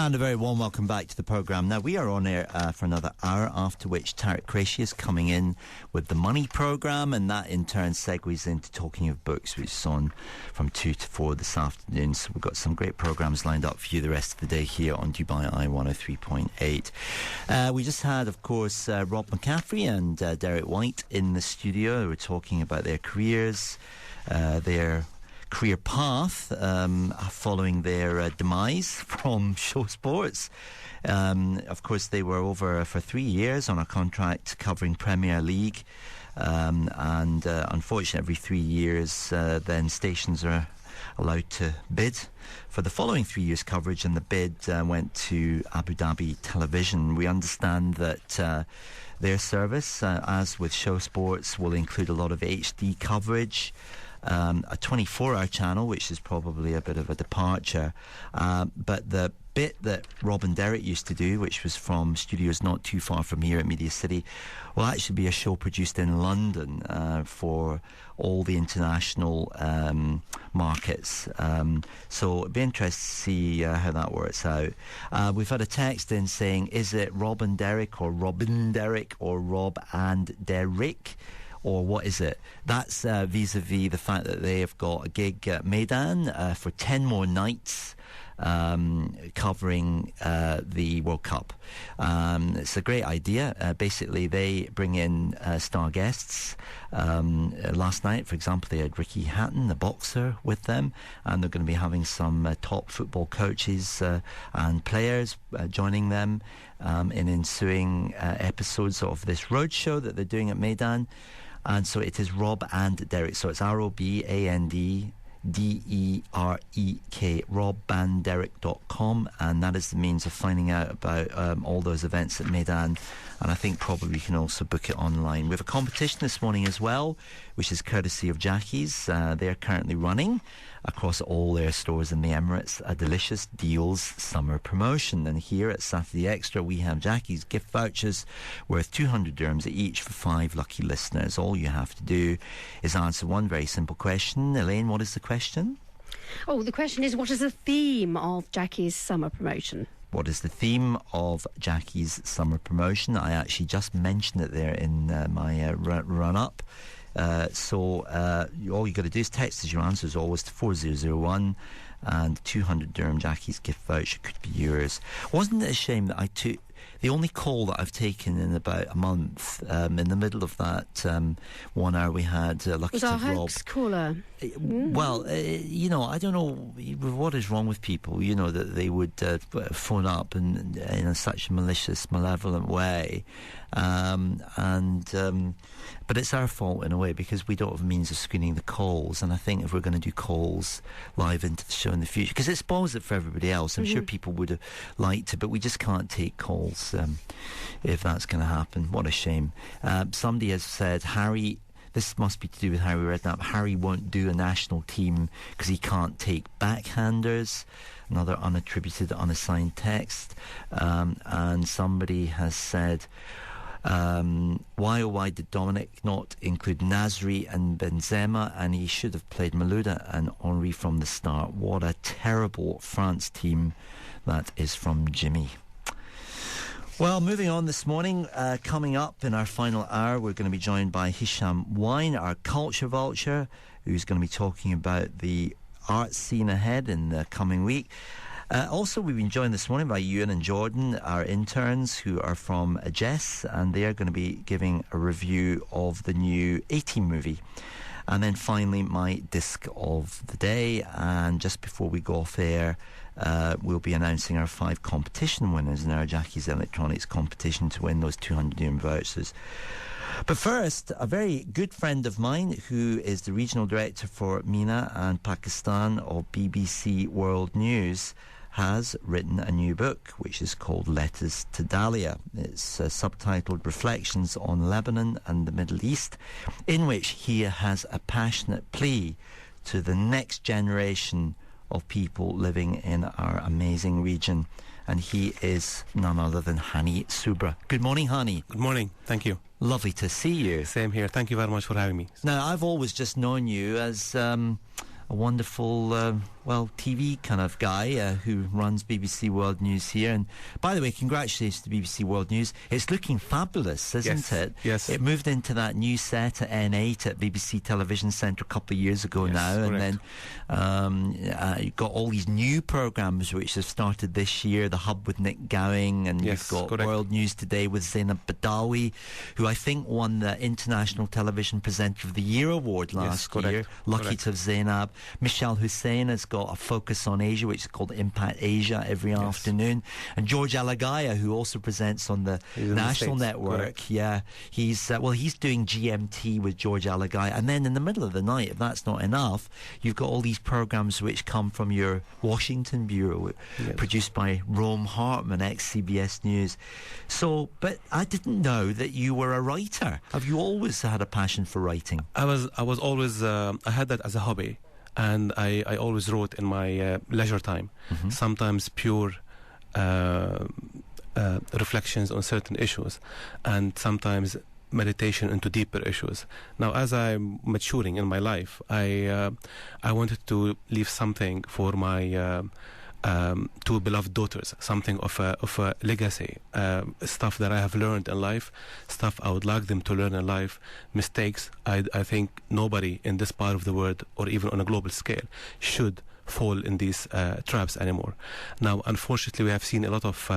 And a very warm welcome back to the programme. Now, we are on air for another hour, after which Tariq Qureshi is coming in with the Money programme, and that in turn segues into talking of books, which is on from 2 to 4 this afternoon. So we've got some great programmes lined up for you the rest of the day here on Dubai Eye 103.8. We just had, of course, Rob McCaffrey and Derek White in the studio. They were talking about their careers, their career path following their demise from show sports. Of course, they were over for 3 years on a contract covering Premier League, and unfortunately every 3 years then stations are allowed to bid for the following 3 years coverage, and the bid went to Abu Dhabi Television. We understand that their service, as with show sports, will include a lot of HD coverage, a 24-hour channel, which is probably a bit of a departure, but the bit that Rob and Derek used to do, which was from studios not too far from here at Media City, will actually be a show produced in London for all the international markets. So it'd be interesting to see how that works out. We've had a text in saying, is it Rob and Derek, or Robin Derek, or Rob and Derek? Or what is it? That's vis-a-vis the fact that they have got a gig at Meydan for 10 more nights covering the World Cup. It's a great idea. Basically, they bring in star guests. Last night, for example, they had Ricky Hatton, the boxer, with them, and they're going to be having some top football coaches and players joining them in ensuing episodes of this roadshow that they're doing at Meydan. And so it is Rob and Derek. So it's ROBANDDEREK, robbandderek.com, and that is the means of finding out about all those events at Meydan. And I think probably you can also book it online. We have a competition this morning as well, which is courtesy of Jackie's. They're currently running across all their stores in the Emirates a delicious deals summer promotion. And here at Saturday Extra, we have Jackie's gift vouchers worth 200 dirhams each for 5 lucky listeners. All you have to do is answer one very simple question. Elaine, what is the question? Oh, the question is, what is the theme of Jackie's summer promotion? What is the theme of Jackie's summer promotion? I actually just mentioned it there in my run-up. So all you got to do is text us your answers always to 4001, and 200 dirham Jackie's gift voucher could be yours. Wasn't it a shame that I took the only call that I've taken in about a month, in the middle of that 1 hour we had lucky to have Rob. Was our caller? Well, you know, I don't know what is wrong with people, you know, that they would phone up and in such a malicious, malevolent way. But it's our fault in a way, because we don't have means of screening the calls. And I think if we're going to do calls live into the show in the future, because it spoils it for everybody else. I'm sure people would have liked it, but we just can't take calls if that's going to happen. What a shame. Somebody has said, Harry, this must be to do with Harry Redknapp, Harry won't do a national team because he can't take backhanders. Another unattributed, unassigned text. And somebody has said, why did Dominic not include Nasri and Benzema, and he should have played Malouda and Henry from the start. What a terrible France team. That is from Jimmy. Well, moving on this morning, coming up in our final hour, we're going to be joined by Hisham Wine, our culture vulture, who's going to be talking about the art scene ahead in the coming week. Also, we've been joined this morning by Ewan and Jordan, our interns, who are from Jess, and they are going to be giving a review of the new A-Team movie. And then finally, my disc of the day. And just before we go off air, we'll be announcing our 5 competition winners in our Jackie's Electronics competition to win those 200 dirham vouchers. But first, a very good friend of mine, who is the regional director for MENA and Pakistan of BBC World News, has written a new book, which is called Letters to Dahlia. It's subtitled Reflections on Lebanon and the Middle East, in which he has a passionate plea to the next generation of people living in our amazing region. And he is none other than Hani Soubra. Good morning, Hani. Good morning. Thank you. Lovely to see you. Same here. Thank you very much for having me. Now, I've always just known you as a wonderful well, TV kind of guy who runs BBC World News here. And by the way, congratulations to BBC World News. It's looking fabulous, isn't it? Yes. It moved into that new set at N8 at BBC Television Centre a couple of years ago now. Correct. And then you've got all these new programmes which have started this year. The Hub with Nick Gowing, and you've got correct. World News Today with Zainab Badawi, who I think won the International Television Presenter of the Year award last year. Lucky to have Zainab. Michelle Hussein has got a focus on Asia, which is called Impact Asia, every afternoon. And George Alagaya, who also presents on the National Network. Correct. Yeah, he's doing GMT with George Alagaya. And then in the middle of the night, if that's not enough, you've got all these programs which come from your Washington bureau, produced by Rome Hartman, ex-CBS News. So, but I didn't know that you were a writer. Have you always had a passion for writing? I was always I had that as a hobby, and I always wrote in my leisure time. Sometimes pure reflections on certain issues, and sometimes meditation into deeper issues. Now, as I'm maturing in my life, I wanted to leave something for my two beloved daughters, something of a legacy, stuff that I have learned in life, stuff I would like them to learn in life, mistakes I think nobody in this part of the world, or even on a global scale, should fall in these traps anymore. Now, unfortunately, we have seen a lot of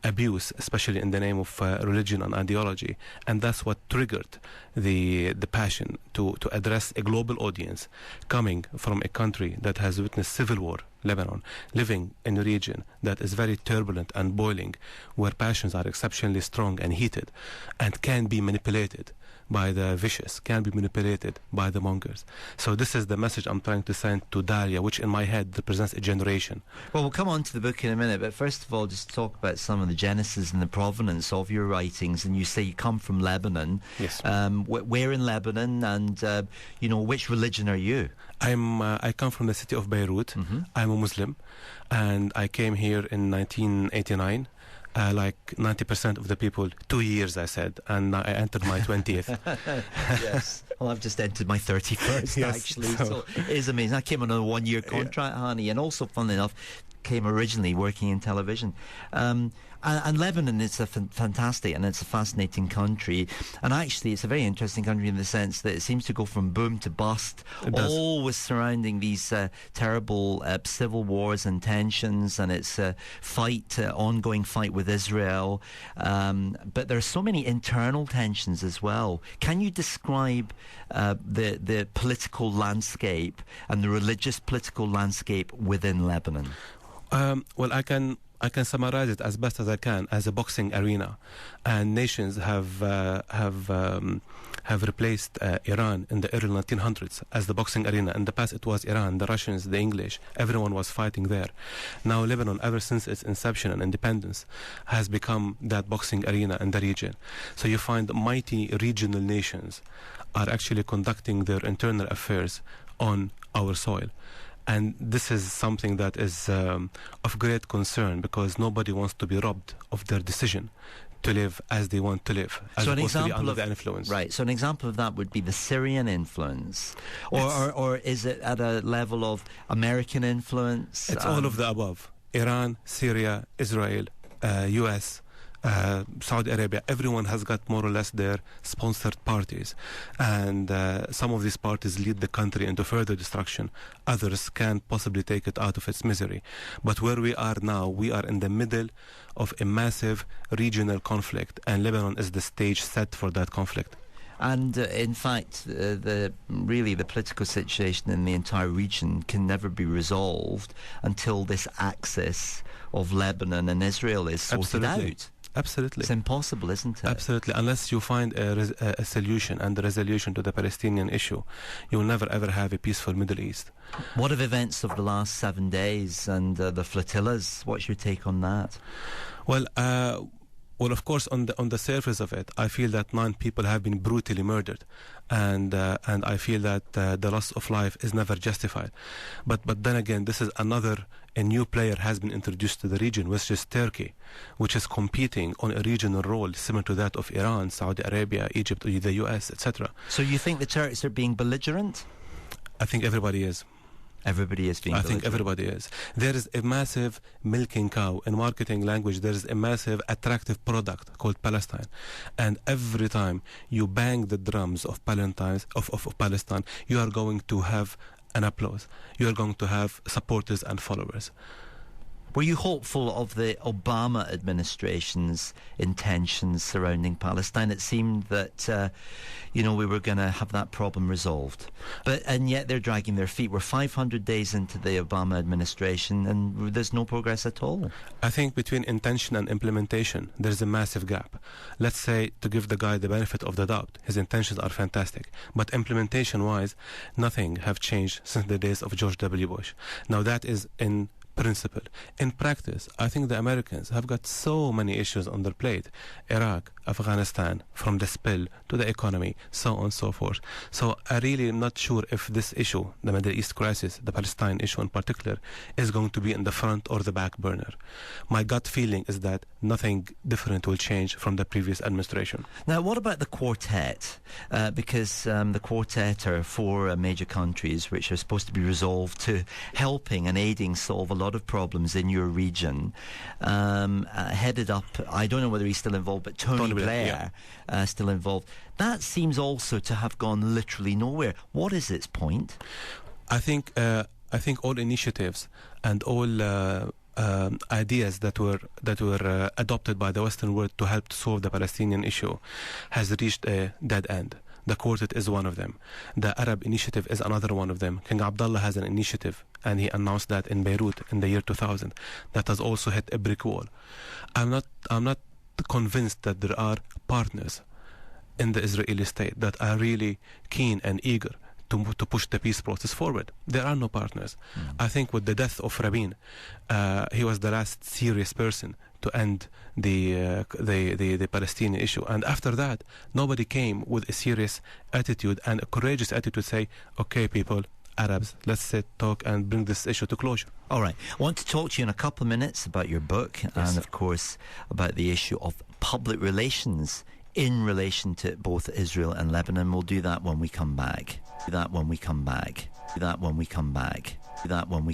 abuse, especially in the name of religion and ideology, and that's what triggered the passion to address a global audience, coming from a country that has witnessed civil war, Lebanon, living in a region that is very turbulent and boiling, where passions are exceptionally strong and heated and can be manipulated by the vicious, can be manipulated by the mongers. So this is the message I'm trying to send to Daria, which in my head represents a generation. Well, we'll come on to the book in a minute, but first of all, just talk about some of the genesis and the provenance of your writings. And you say you come from Lebanon. Yes. Where in Lebanon, and which religion are you? I come from the city of Beirut. I'm a Muslim, and I came here in 1989. Like 90% of the people, 2 years, I said, and I entered my 20th. Yes. Well, I've just entered my 31st, actually. So it is amazing. I came on a 1-year contract, Hani, and also, funnily enough, came originally working in television. And Lebanon is a fantastic, and it's a fascinating country. And actually, it's a very interesting country in the sense that it seems to go from boom to bust, always surrounding these terrible civil wars and tensions, and it's a ongoing fight with Israel. But there are so many internal tensions as well. Can you describe the political landscape and the religious political landscape within Lebanon? Well, I can summarize it as best as I can as a boxing arena, and nations have replaced Iran in the early 1900s as the boxing arena. In the past, it was Iran, the Russians, the English. Everyone was fighting there. Now, Lebanon, ever since its inception and independence, has become that boxing arena in the region. So you find mighty regional nations are actually conducting their internal affairs on our soil. And this is something that is of great concern, because nobody wants to be robbed of their decision to live as they want to live, as so opposed to be under the influence. Right. So an example of that would be the Syrian influence, or is it at a level of American influence? It's all of the above. Iran, Syria, Israel, U.S., Saudi Arabia, everyone has got more or less their sponsored parties, and some of these parties lead the country into further destruction. Others can possibly take it out of its misery. But where we are now, we are in the middle of a massive regional conflict, and Lebanon is the stage set for that conflict. And in fact, the political situation in the entire region can never be resolved until this axis of Lebanon and Israel is sorted out. Absolutely. It's impossible, isn't it? Absolutely. Unless you find a solution and a resolution to the Palestinian issue, you will never ever have a peaceful Middle East. What of events of the last 7 days and the flotillas? What's your take on that? Well, of course, on the surface of it, I feel that 9 people have been brutally murdered, and I feel that the loss of life is never justified. But then again, this is a new player has been introduced to the region, which is Turkey, which is competing on a regional role similar to that of Iran, Saudi Arabia, Egypt, the US, etc. So you think the Turks are being belligerent? I think everybody is. Everybody is being I think belligerent. everybody is. There is a massive milking cow. In marketing language, there is a massive attractive product called Palestine. And every time you bang the drums of Palestine, you are going to have an applause. You are going to have supporters and followers. Were you hopeful of the Obama administration's intentions surrounding Palestine? It seemed that, we were going to have that problem resolved. And yet they're dragging their feet. We're 500 days into the Obama administration and there's no progress at all. I think between intention and implementation, there's a massive gap. Let's say, to give the guy the benefit of the doubt, his intentions are fantastic. But implementation-wise, nothing have changed since the days of George W. Bush. Now that is in principle. In practice, I think the Americans have got so many issues on their plate. Iraq, Afghanistan, from the spill to the economy, so on and so forth. So I really am not sure if this issue, the Middle East crisis, the Palestine issue in particular, is going to be in the front or the back burner. My gut feeling is that nothing different will change from the previous administration. Now, what about the quartet? Because the quartet are four major countries which are supposed to be resolved to helping and aiding solve a lot of problems in your region. Headed up, I don't know whether he's still involved, but Tony Blair still involved. That seems also to have gone literally nowhere. What is its point? I think all initiatives and all ideas that were adopted by the Western world to help to solve the Palestinian issue has reached a dead end. The quartet is one of them. The Arab Initiative is another one of them. King Abdullah has an initiative, and he announced that in Beirut in the year 2000. That has also hit a brick wall. I'm not convinced that there are partners in the Israeli state that are really keen and eager to push the peace process forward. There are no partners. I think with the death of Rabin, he was the last serious person to end the Palestinian issue. And after that, nobody came with a serious attitude and a courageous attitude to say, okay, people, Arabs, let's sit, talk, and bring this issue to closure. All right. I want to talk to you in a couple of minutes about your book and, of course, about the issue of public relations in relation to both Israel and Lebanon. We'll do that when we come back. Do that when we come back. Do that when we come back. Do that when we